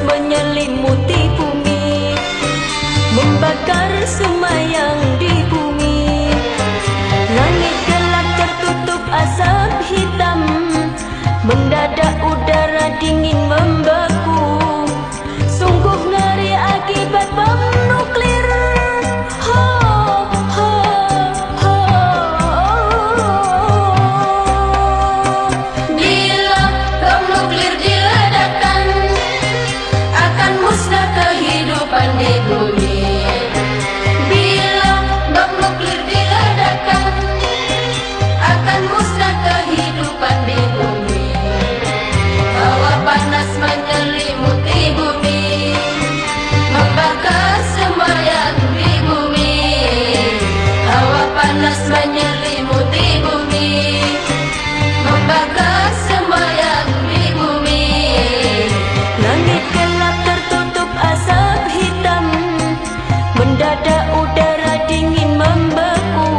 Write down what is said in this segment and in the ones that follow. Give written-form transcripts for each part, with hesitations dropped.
Menyelimuti bumi, membakar semua yang di bumi. Langit gelap tertutup asap hitam, mendadak udara dingin membeku. Sungguh ngeri akibat bom nuklir. Ho, ho, ho. Bila bom nuklir diledakkan, akan musnah kehidupan di bumi. Bila bom nuklir diledakkan, akan musnah kehidupan di bumi. Hawa panas menyelimuti bumi, membakar semua yang di bumi. Hawa panas menyelimuti bumi, membakar semua yang di bumi. Langit gelap tertutup asap hitam, mendadak udara dingin membeku.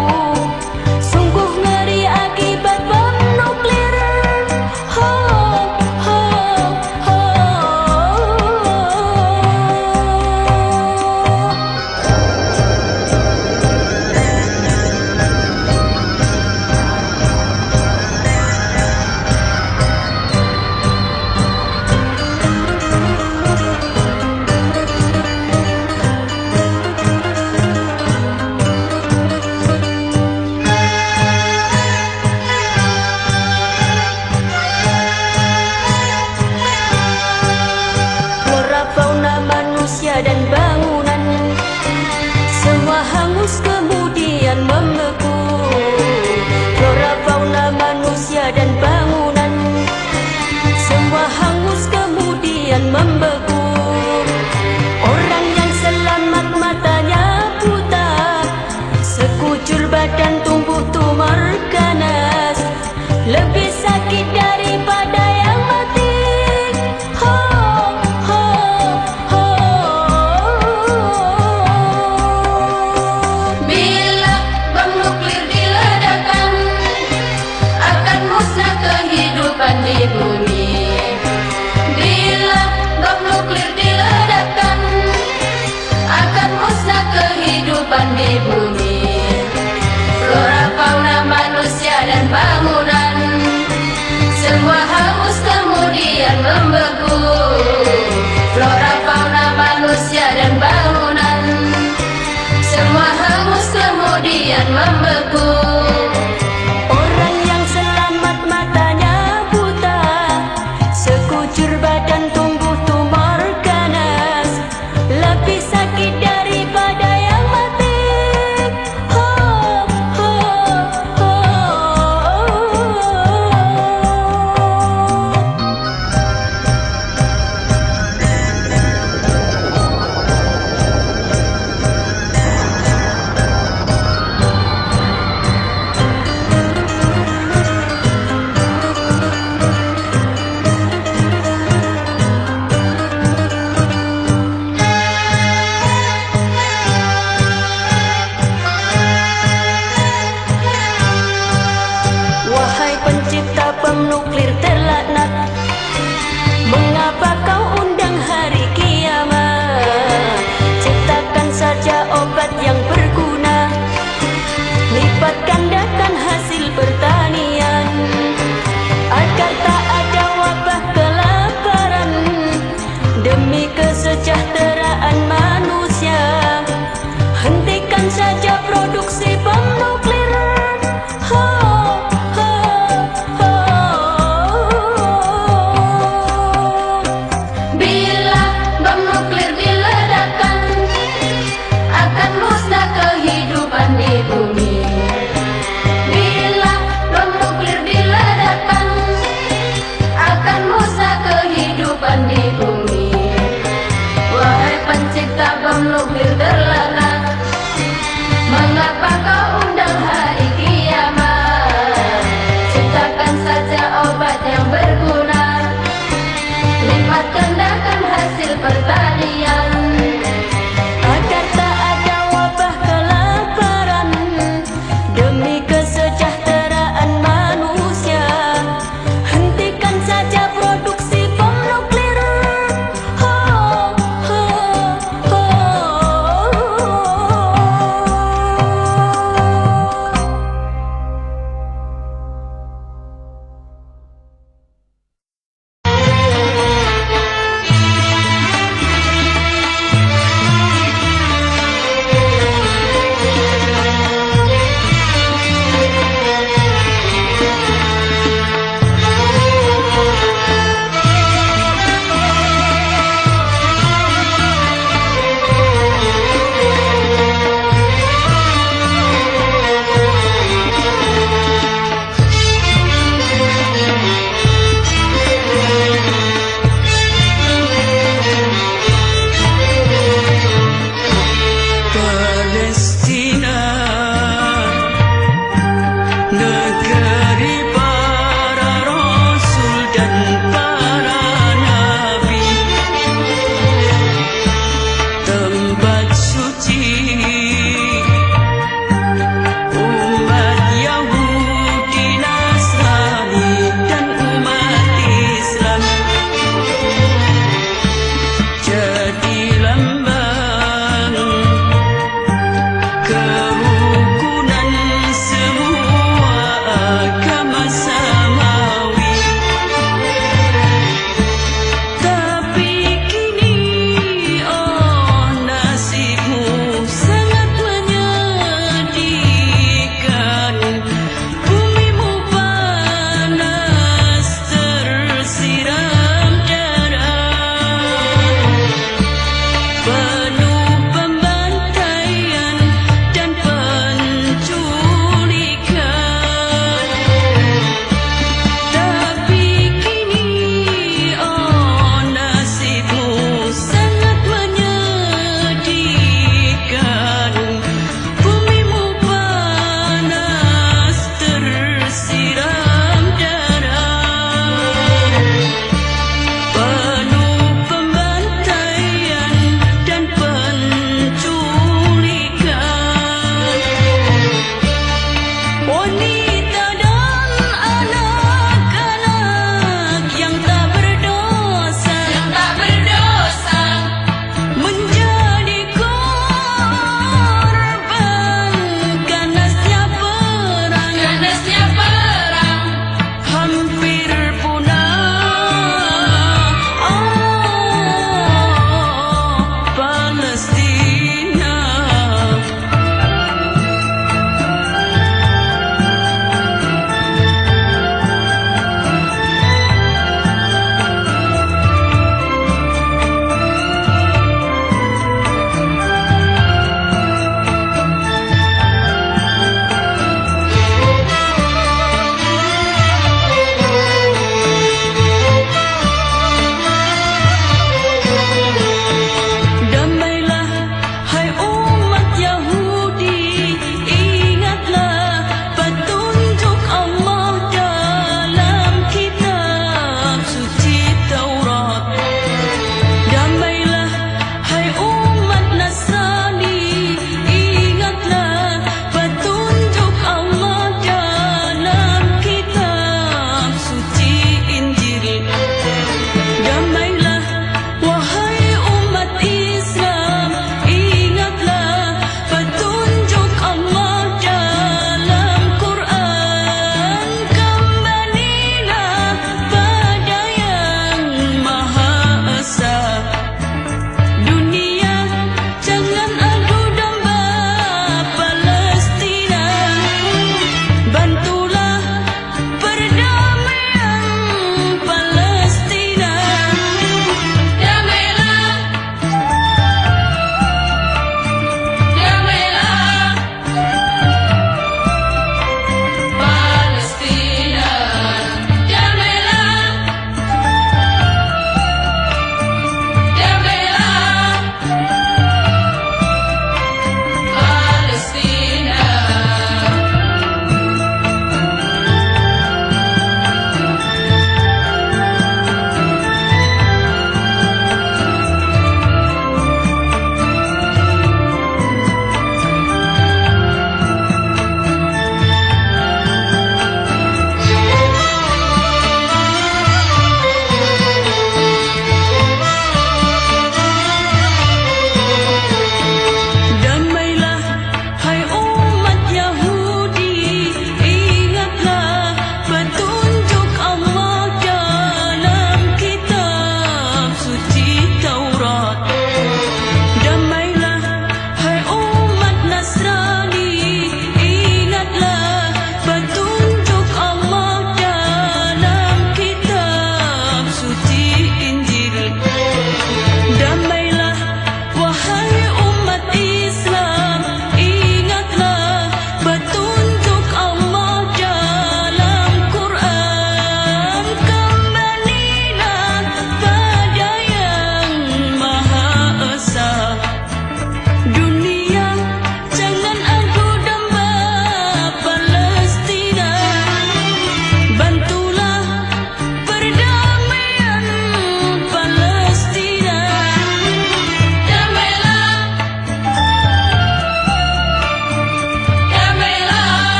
Sungguh ngeri akibat bom nuklir. Ho, ho, ho. Flora fauna manusia dan bangunan semua hangus kemudian membeku. Flora fauna manusia dan bangunan semua hangus kemudian membeku. Orang yang selamat matanya buta, sekujur badan tumbuh tumor ganas, lebih sakit daripada yang mati. Ho, ho, ho. Bila bom nuklir diledakkan, akan musnah kehidupan di bumi. Bila bom nuklir diledakkan, akan musnah kehidupan di bumi. Flora fauna manusia dan bangunan semua hangus kemudian membeku. Flora fauna manusia dan bangunan semua hangus kemudian membeku. Orang yang selamat matanya buta, sekujur badan tumbuh tumor ganas, lebih sakit daripada yang mati. Ho, ho, ho. Wahai pencipta bom nuklir terlaknat, mengapa kau undang hari kiamat? Ciptakan saja obat yang berguna, lipat gandakan hasil pertanian, agar tak ada wabah kelaparan, demi kesejahteraan manusia. Hentikan saja produksi bom nuklir. Ho, ho, ho. Bila bom nuklir pertanian, agar tak ada wabah kelaparan, demi kesejahteraan manusia. Hentikan saja produksi bom nuklir. Ho, ho, ho.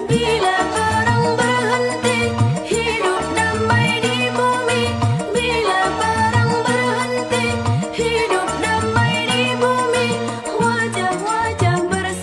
Bila perang berhenti, hidup damai di bumi. Bila perang berhenti, hidup damai di bumi. Wajah-wajah bersih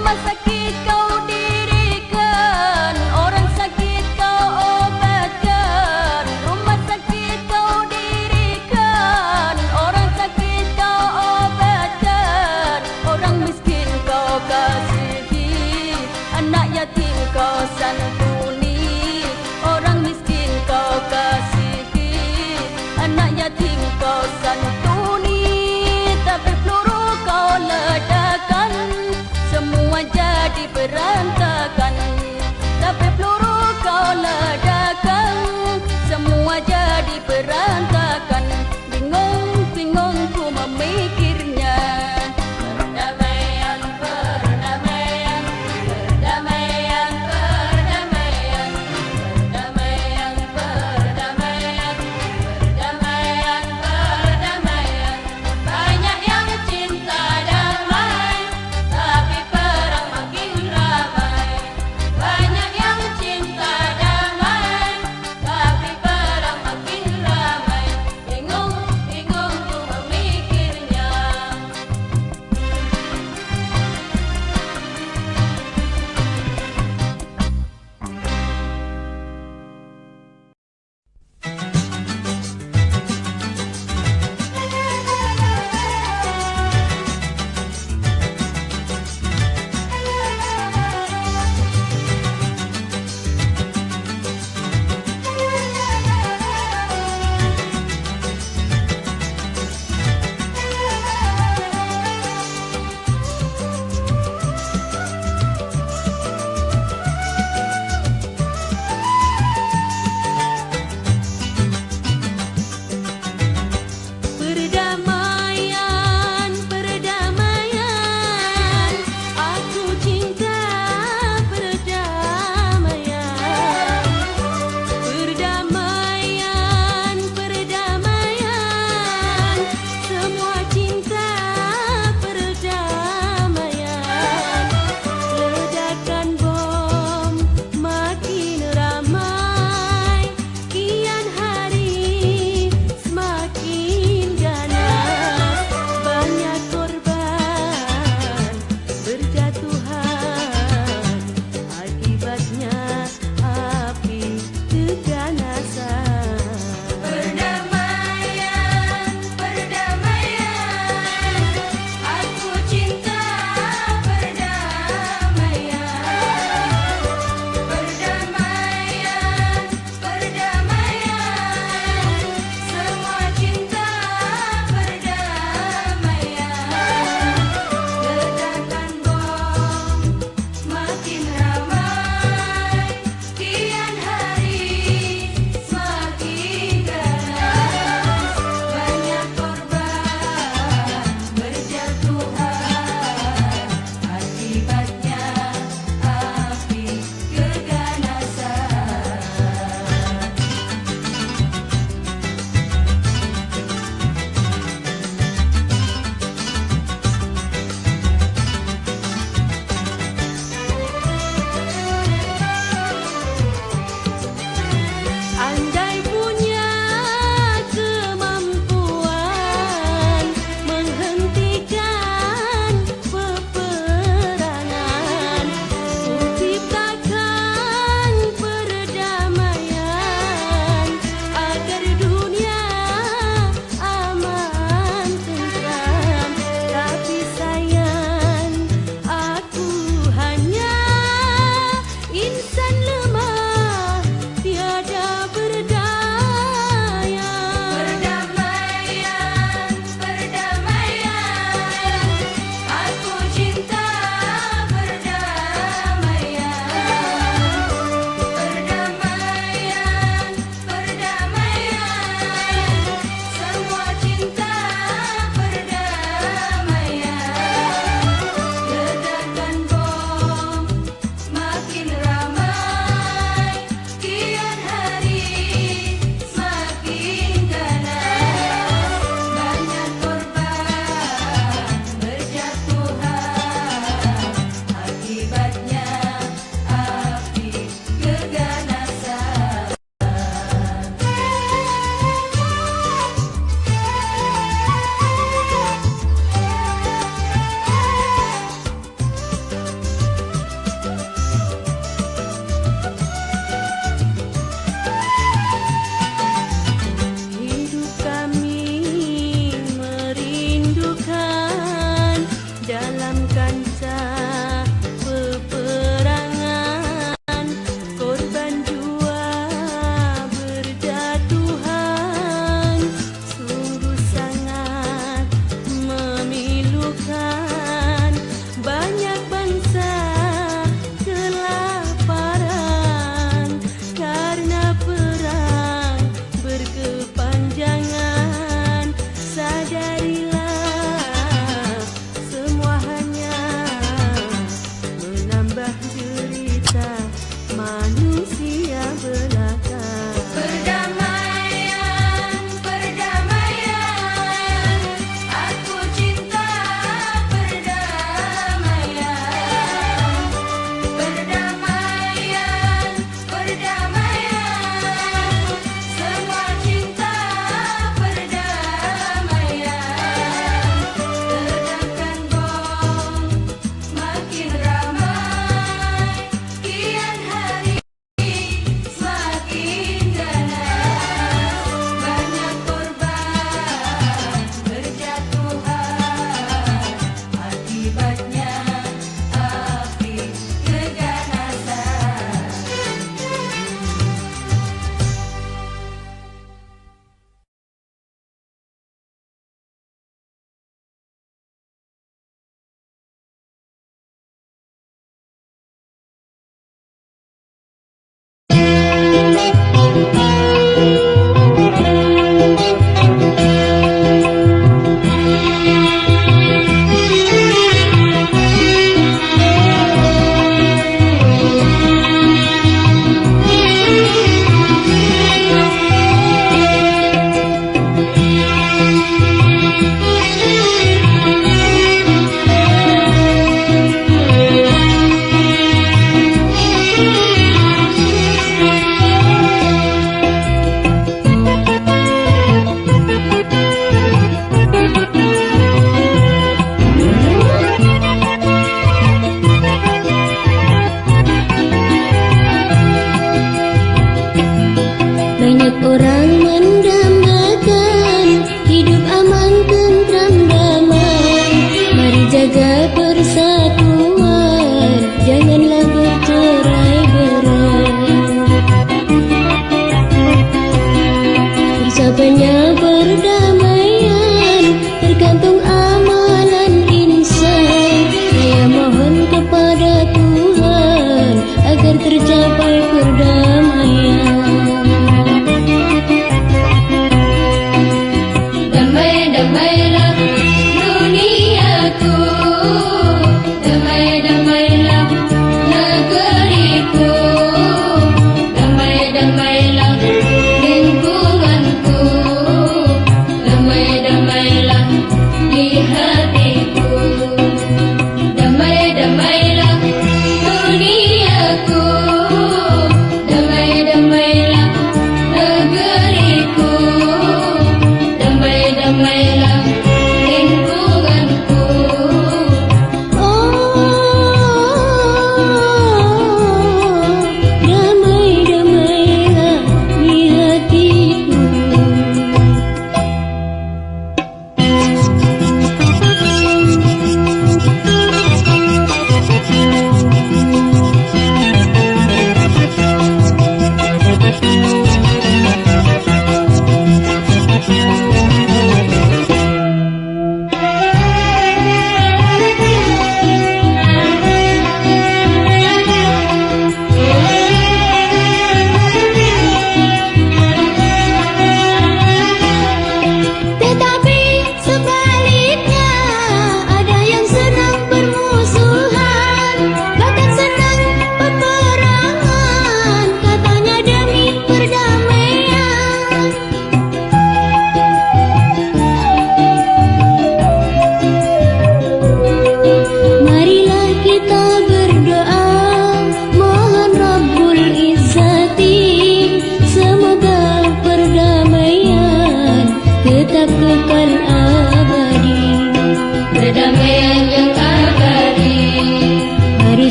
Rumah sakit kau dirikan, orang sakit kau obatkan. Rumah sakit kau dirikan, orang sakit kau obatkan. Orang miskin kau kasihi, anak yatim kau santuni. Orang miskin kau kasihi, anak yatim kau santuni. Tapi peluru kau ledakan, semua jadi berantakan. Tapi peluru kau ledakan, semua jadi berantakan. Bingung ku memikirnya. Perdamaian, perdamaian, perdamaian, perdamaian.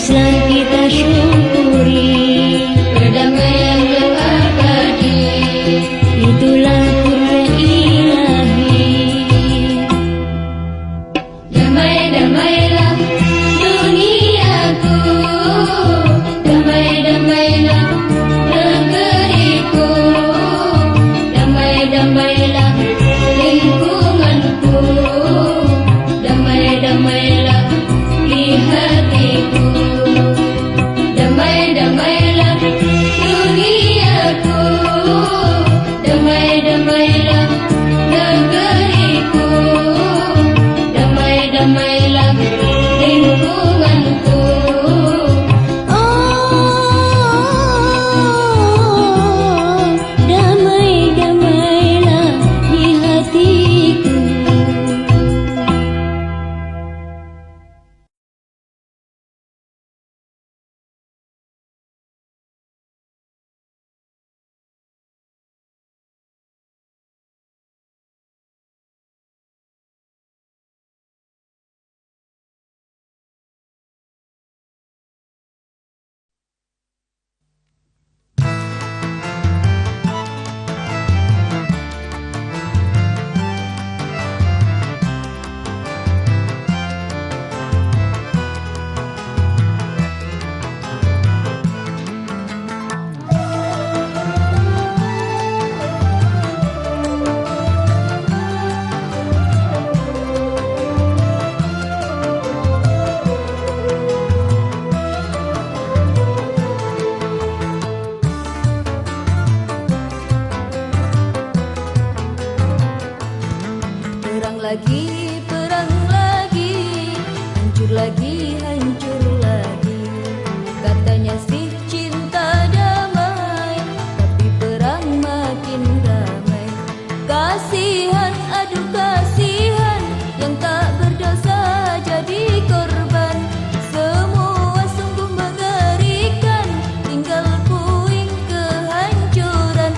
Islam kita syukuri, perdamaian yang abadi, itulah Qur'an ilahi. Damai-damailah duniaku, damai-damailah negeriku, damai-damailah lingkunganku, damai-damailah di hatiku. Damai-damailah duniaku, damai-damailah negeriku, damai-damailah lingkunganku. Oh, damai-damailah di hatiku. Perang lagi, hancur lagi, hancur lagi. Katanya sih cinta damai, tapi perang makin ramai. Kasihan, aduh kasihan, yang tak berdosa jadi korban. Semua sungguh mengerikan, tinggal puing kehancuran.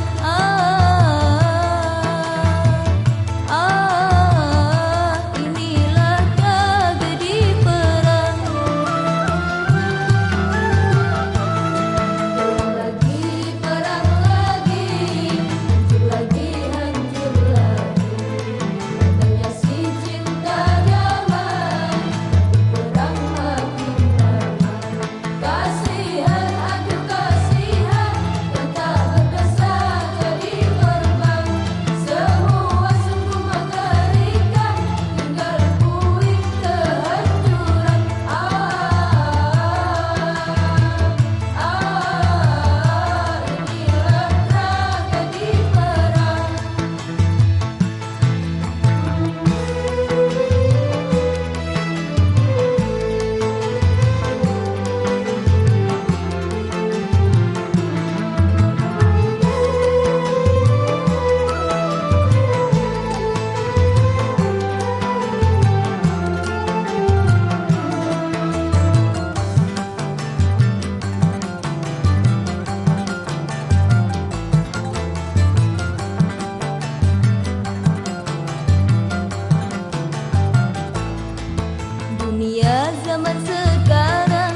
Dunia zaman sekarang,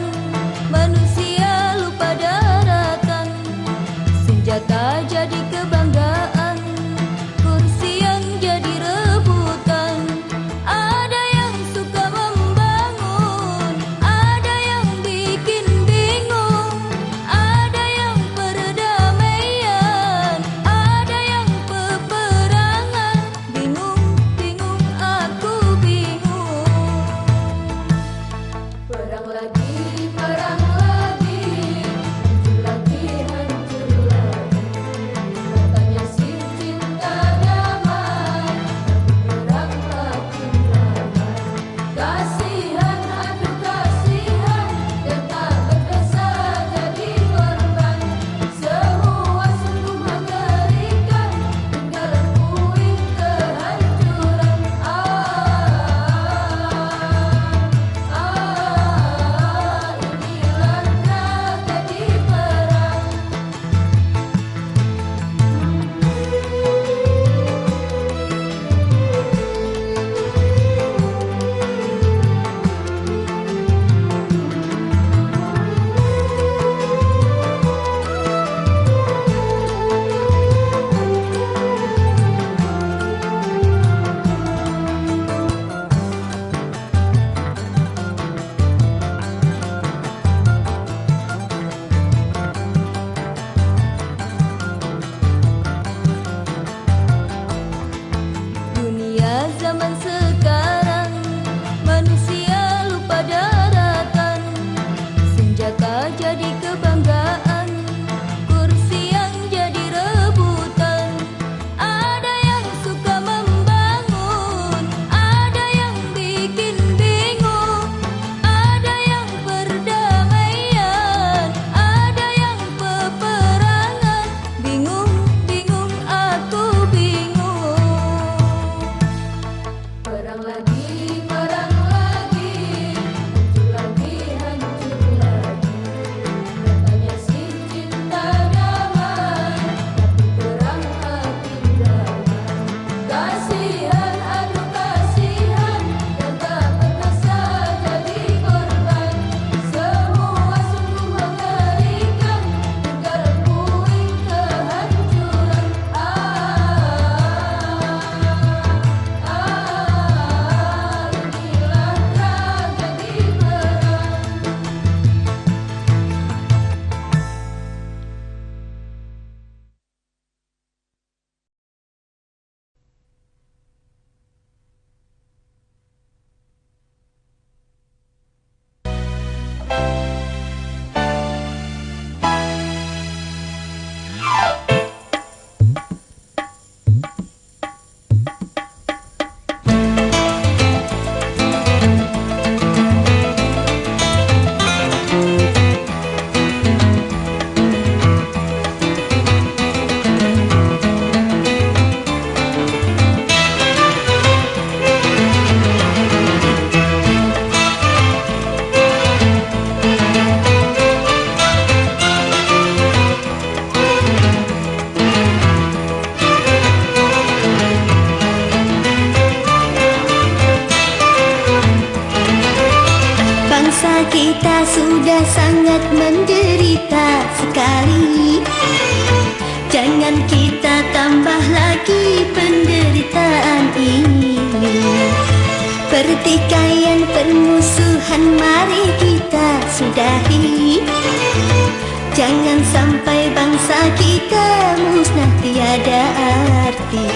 manusia lupa daratan. Senjata jadi kebanggaan, kursi yang jadi rebutan. Ada yang suka membangun, ada yang bikin bingung. Ada yang perdamaian, ada yang peperangan. Bingung, bingung, aku bingung. Perang lagi, hancur lagi, hancur lagi. Katanya sih cinta damai, perang makin ramai. Kasihan, aduh kasihan, yang tak berdosa jadi korban. Semua sungguh mengerikan, tinggal puing kehancuran. Inilah kita sudah sangat menderita sekali. Jangan kita tambah lagi penderitaan ini. Pertikaian permusuhan mari kita sudahi. Jangan sampai bangsa kita musnah tiada arti.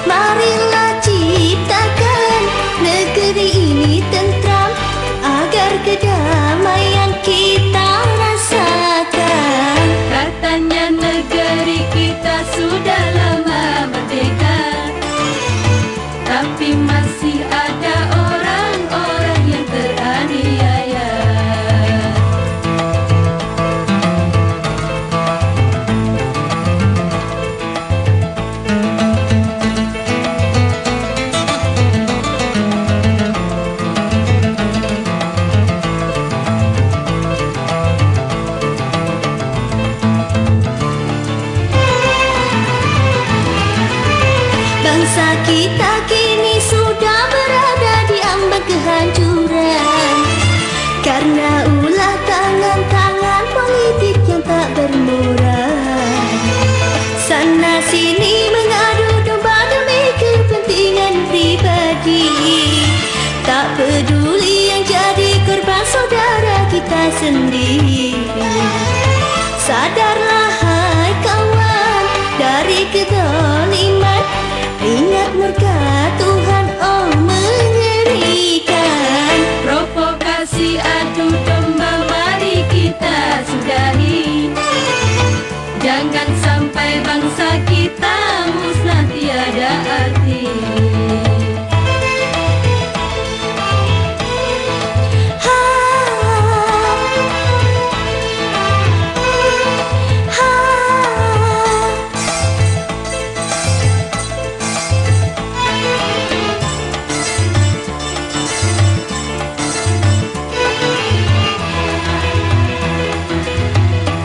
Marilah ciptakan negeri ini tentram, agar kedamaian kita rasakan. Katanya negeri kita sudah lama merdeka, tapi masih ada orang-orang yang teraniaya. Bangsa kita kini sudah berada di ambang kehancuran, karena ulah tangan-tangan politik yang tak bermoral. Sana sini mengadu domba demi kepentingan pribadi, tak peduli yang jadi korban saudara kita sendiri. Sadarlah hai kawan dari kezaliman, ingat murka Tuhan, oh mengerikan. Provokasi adu domba mari kita sudahi. Jangan sampai bangsa kita musnah tiada arti.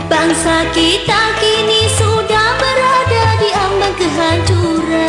Bangsa kita kini sudah berada di ambang kehancuran,